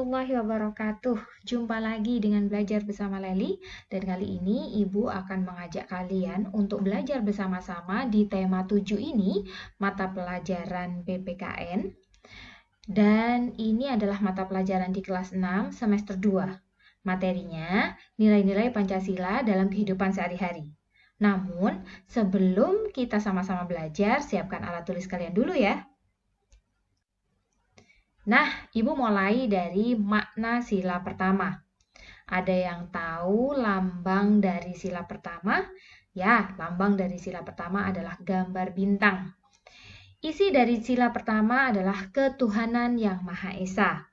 warahmatullahi wabarakatuh. Jumpa lagi dengan Belajar Bersama Leli, dan kali ini Ibu akan mengajak kalian untuk belajar bersama-sama di tema 7 ini, mata pelajaran PPKN. Dan ini adalah mata pelajaran di kelas 6 semester 2. Materinya nilai-nilai Pancasila dalam kehidupan sehari-hari. Namun, sebelum kita sama-sama belajar, siapkan alat tulis kalian dulu ya. Nah, Ibu mulai dari makna sila pertama. Ada yang tahu lambang dari sila pertama? Ya, lambang dari sila pertama adalah gambar bintang. Isi dari sila pertama adalah ketuhanan yang Maha Esa.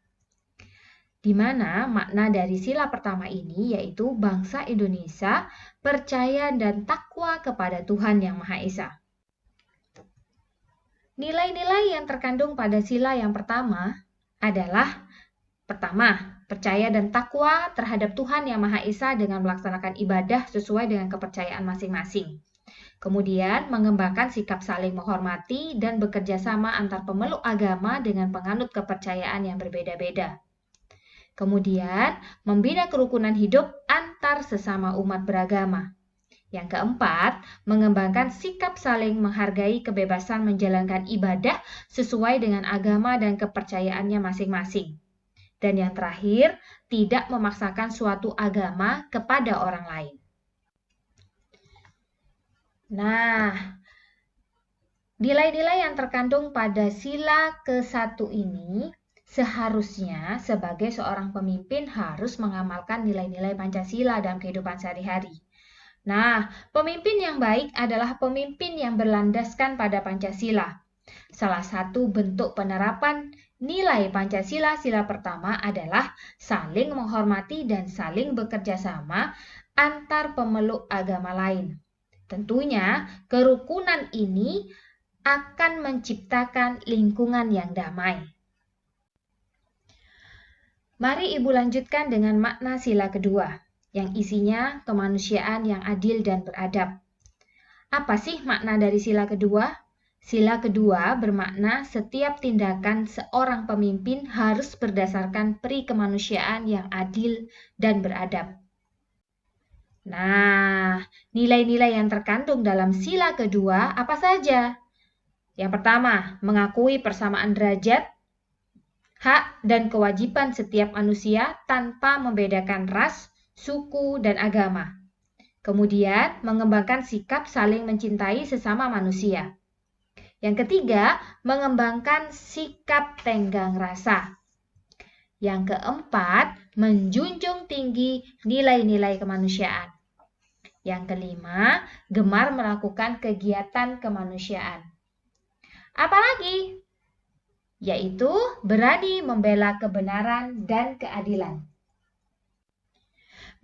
Di mana makna dari sila pertama ini yaitu bangsa Indonesia percaya dan takwa kepada Tuhan yang Maha Esa. Nilai-nilai yang terkandung pada sila yang pertama adalah pertama, percaya dan takwa terhadap Tuhan yang Maha Esa dengan melaksanakan ibadah sesuai dengan kepercayaan masing-masing. Kemudian, mengembangkan sikap saling menghormati dan bekerja sama antar pemeluk agama dengan penganut kepercayaan yang berbeda-beda. Kemudian, membina kerukunan hidup antar sesama umat beragama. Yang keempat, mengembangkan sikap saling menghargai kebebasan menjalankan ibadah sesuai dengan agama dan kepercayaannya masing-masing. Dan yang terakhir, tidak memaksakan suatu agama kepada orang lain. Nah, nilai-nilai yang terkandung pada sila ke-1 ini seharusnya sebagai seorang pemimpin harus mengamalkan nilai-nilai Pancasila dalam kehidupan sehari-hari. Nah, pemimpin yang baik adalah pemimpin yang berlandaskan pada Pancasila. Salah satu bentuk penerapan nilai Pancasila sila pertama adalah saling menghormati dan saling bekerja sama antar pemeluk agama lain. Tentunya, kerukunan ini akan menciptakan lingkungan yang damai. Mari Ibu lanjutkan dengan makna sila kedua, yang isinya kemanusiaan yang adil dan beradab. Apa sih makna dari sila kedua? Sila kedua bermakna setiap tindakan seorang pemimpin harus berdasarkan pri kemanusiaan yang adil dan beradab. Nah, nilai-nilai yang terkandung dalam sila kedua apa saja? Yang pertama, mengakui persamaan derajat, hak dan kewajiban setiap manusia tanpa membedakan ras, suku, dan agama. Kemudian, mengembangkan sikap saling mencintai sesama manusia. Yang ketiga, mengembangkan sikap tenggang rasa. Yang keempat, menjunjung tinggi nilai-nilai kemanusiaan. Yang kelima, gemar melakukan kegiatan kemanusiaan. Apalagi? Yaitu berani membela kebenaran dan keadilan.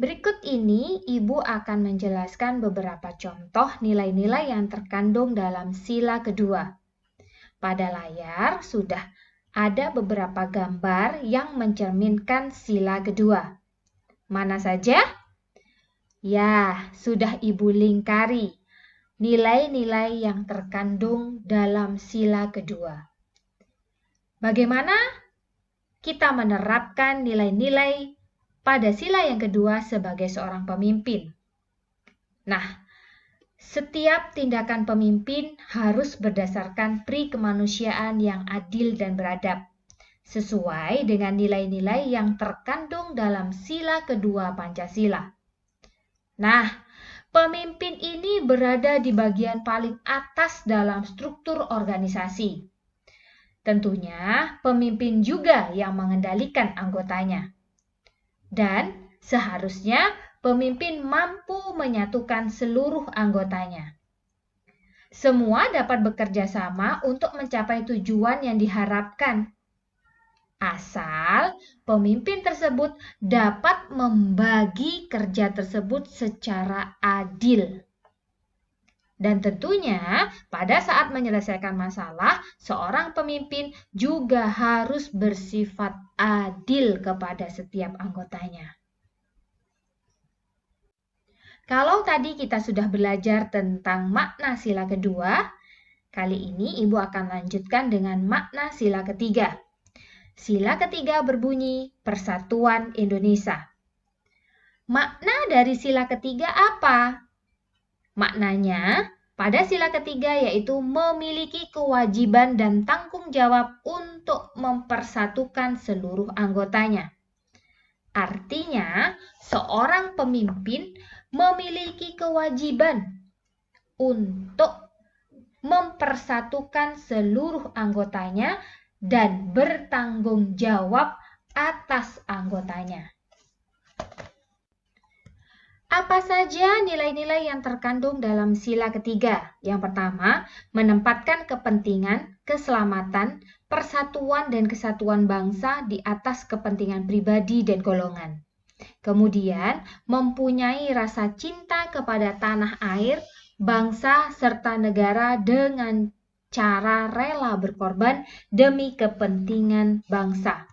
Berikut ini Ibu akan menjelaskan beberapa contoh nilai-nilai yang terkandung dalam sila kedua. Pada layar sudah ada beberapa gambar yang mencerminkan sila kedua. Mana saja? Ya, sudah Ibu lingkari nilai-nilai yang terkandung dalam sila kedua. Bagaimana kita menerapkan nilai-nilai pada sila yang kedua sebagai seorang pemimpin? Nah, setiap tindakan pemimpin harus berdasarkan pri kemanusiaan yang adil dan beradab, sesuai dengan nilai-nilai yang terkandung dalam sila kedua Pancasila. Nah, pemimpin ini berada di bagian paling atas dalam struktur organisasi. Tentunya, pemimpin juga yang mengendalikan anggotanya. Dan seharusnya pemimpin mampu menyatukan seluruh anggotanya. Semua dapat bekerja sama untuk mencapai tujuan yang diharapkan. Asal pemimpin tersebut dapat membagi kerja tersebut secara adil. Dan tentunya pada saat menyelesaikan masalah, seorang pemimpin juga harus bersifat adil kepada setiap anggotanya. Kalau tadi kita sudah belajar tentang makna sila kedua, kali ini Ibu akan lanjutkan dengan makna sila ketiga. Sila ketiga berbunyi Persatuan Indonesia. Makna dari sila ketiga apa? Maknanya, pada sila ketiga yaitu memiliki kewajiban dan tanggung jawab untuk mempersatukan seluruh anggotanya. Artinya, seorang pemimpin memiliki kewajiban untuk mempersatukan seluruh anggotanya dan bertanggung jawab atas anggotanya. Apa saja nilai-nilai yang terkandung dalam sila ketiga? Yang pertama, menempatkan kepentingan, keselamatan, persatuan dan kesatuan bangsa di atas kepentingan pribadi dan golongan. Kemudian, mempunyai rasa cinta kepada tanah air, bangsa, serta negara dengan cara rela berkorban demi kepentingan bangsa.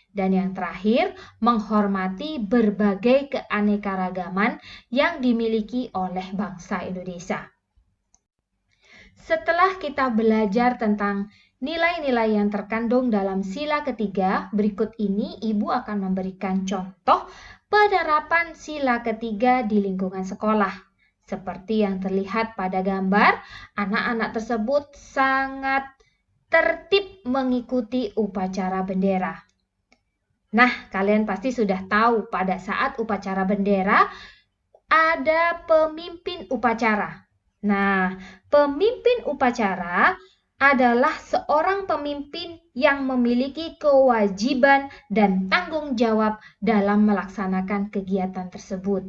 Dan yang terakhir, menghormati berbagai keanekaragaman yang dimiliki oleh bangsa Indonesia. Setelah kita belajar tentang nilai-nilai yang terkandung dalam sila ketiga, berikut ini Ibu akan memberikan contoh penerapan sila ketiga di lingkungan sekolah. Seperti yang terlihat pada gambar, anak-anak tersebut sangat tertib mengikuti upacara bendera. Nah, kalian pasti sudah tahu pada saat upacara bendera ada pemimpin upacara. Nah, pemimpin upacara adalah seorang pemimpin yang memiliki kewajiban dan tanggung jawab dalam melaksanakan kegiatan tersebut.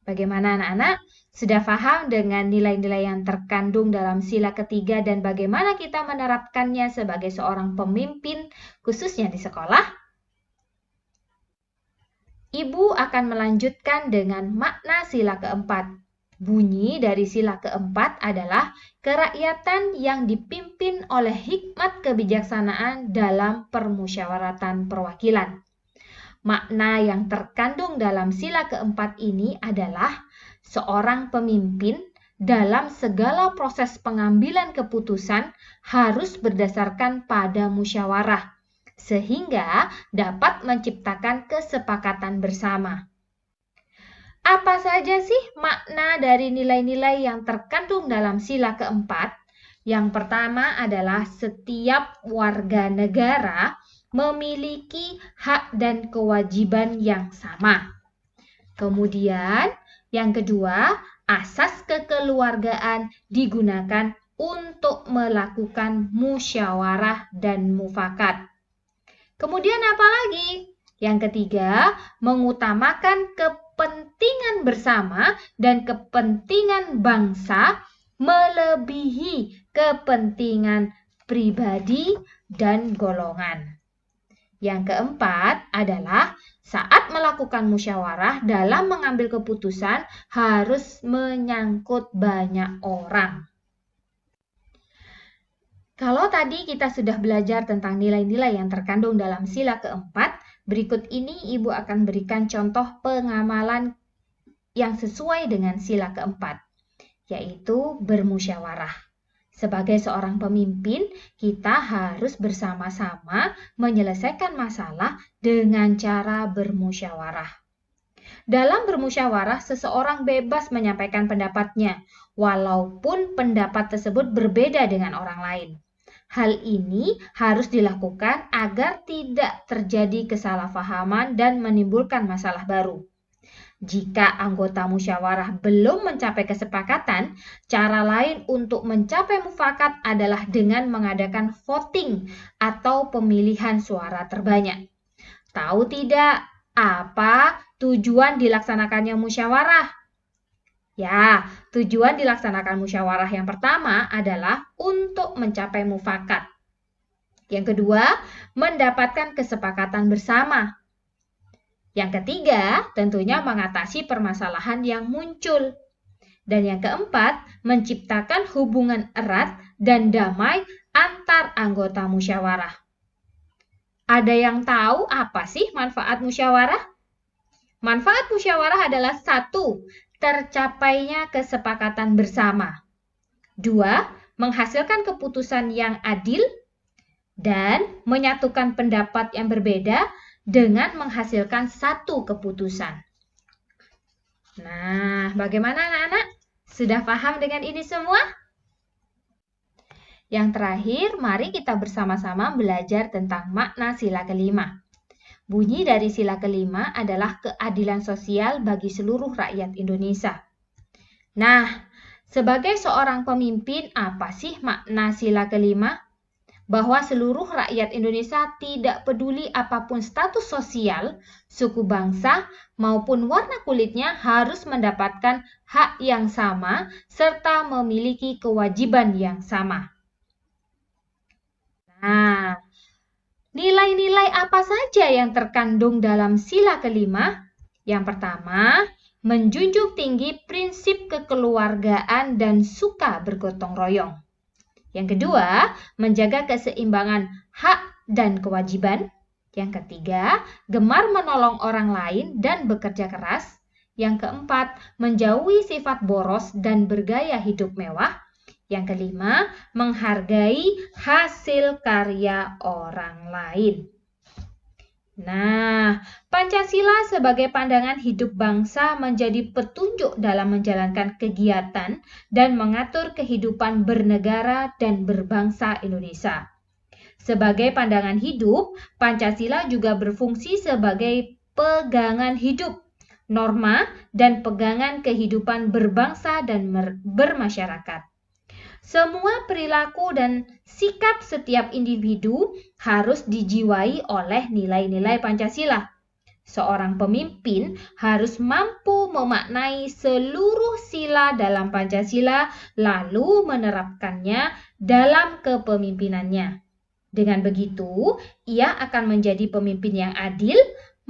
Bagaimana anak-anak? Sudah paham dengan nilai-nilai yang terkandung dalam sila ketiga dan bagaimana kita menerapkannya sebagai seorang pemimpin khususnya di sekolah? Ibu akan melanjutkan dengan makna sila keempat. Bunyi dari sila keempat adalah kerakyatan yang dipimpin oleh hikmat kebijaksanaan dalam permusyawaratan perwakilan. Makna yang terkandung dalam sila keempat ini adalah seorang pemimpin dalam segala proses pengambilan keputusan harus berdasarkan pada musyawarah, sehingga dapat menciptakan kesepakatan bersama. Apa saja sih makna dari nilai-nilai yang terkandung dalam sila keempat? Yang pertama adalah setiap warga negara memiliki hak dan kewajiban yang sama. Kemudian, yang kedua, asas kekeluargaan digunakan untuk melakukan musyawarah dan mufakat. Kemudian apa lagi? Yang ketiga, mengutamakan kepentingan bersama dan kepentingan bangsa melebihi kepentingan pribadi dan golongan. Yang keempat adalah saat melakukan musyawarah dalam mengambil keputusan harus menyangkut banyak orang. Kalau tadi kita sudah belajar tentang nilai-nilai yang terkandung dalam sila keempat, berikut ini Ibu akan berikan contoh pengamalan yang sesuai dengan sila keempat, yaitu bermusyawarah. Sebagai seorang pemimpin, kita harus bersama-sama menyelesaikan masalah dengan cara bermusyawarah. Dalam bermusyawarah, seseorang bebas menyampaikan pendapatnya, walaupun pendapat tersebut berbeda dengan orang lain. Hal ini harus dilakukan agar tidak terjadi kesalahpahaman dan menimbulkan masalah baru. Jika anggota musyawarah belum mencapai kesepakatan, cara lain untuk mencapai mufakat adalah dengan mengadakan voting atau pemilihan suara terbanyak. Tahu tidak apa tujuan dilaksanakannya musyawarah? Ya, tujuan dilaksanakan musyawarah yang pertama adalah untuk mencapai mufakat. Yang kedua, mendapatkan kesepakatan bersama. Yang ketiga, tentunya mengatasi permasalahan yang muncul. Dan yang keempat, menciptakan hubungan erat dan damai antar anggota musyawarah. Ada yang tahu apa sih manfaat musyawarah? Manfaat musyawarah adalah 1. Tercapainya kesepakatan bersama. 2. Menghasilkan keputusan yang adil. dan menyatukan pendapat yang berbeda dengan menghasilkan satu keputusan. Nah, bagaimana anak-anak? Sudah paham dengan ini semua? Yang terakhir, mari kita bersama-sama belajar tentang makna sila kelima. Bunyi dari sila kelima adalah keadilan sosial bagi seluruh rakyat Indonesia. Nah, sebagai seorang pemimpin, apa sih makna sila kelima? Bahwa seluruh rakyat Indonesia tidak peduli apapun status sosial, suku bangsa, maupun warna kulitnya harus mendapatkan hak yang sama serta memiliki kewajiban yang sama. Nah, nilai-nilai apa saja yang terkandung dalam sila kelima? Yang pertama, menjunjung tinggi prinsip kekeluargaan dan suka bergotong royong. Yang kedua, menjaga keseimbangan hak dan kewajiban. Yang ketiga, gemar menolong orang lain dan bekerja keras. Yang keempat, menjauhi sifat boros dan bergaya hidup mewah. Yang kelima, menghargai hasil karya orang lain. Nah, Pancasila sebagai pandangan hidup bangsa menjadi petunjuk dalam menjalankan kegiatan dan mengatur kehidupan bernegara dan berbangsa Indonesia. Sebagai pandangan hidup, Pancasila juga berfungsi sebagai pegangan hidup, norma, dan pegangan kehidupan berbangsa dan bermasyarakat. Semua perilaku dan sikap setiap individu harus dijiwai oleh nilai-nilai Pancasila. Seorang pemimpin harus mampu memaknai seluruh sila dalam Pancasila lalu menerapkannya dalam kepemimpinannya. Dengan begitu, ia akan menjadi pemimpin yang adil,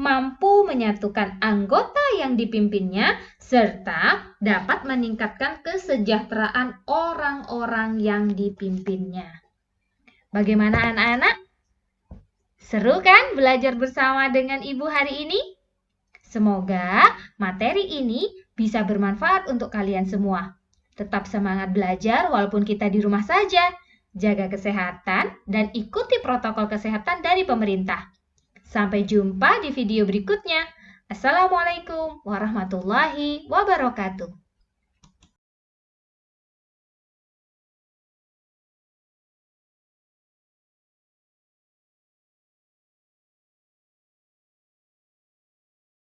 mampu menyatukan anggota yang dipimpinnya, serta dapat meningkatkan kesejahteraan orang-orang yang dipimpinnya. Bagaimana anak-anak? Seru kan belajar bersama dengan Ibu hari ini? Semoga materi ini bisa bermanfaat untuk kalian semua. Tetap semangat belajar walaupun kita di rumah saja. Jaga kesehatan dan ikuti protokol kesehatan dari pemerintah. Sampai jumpa di video berikutnya. Assalamualaikum warahmatullahi wabarakatuh.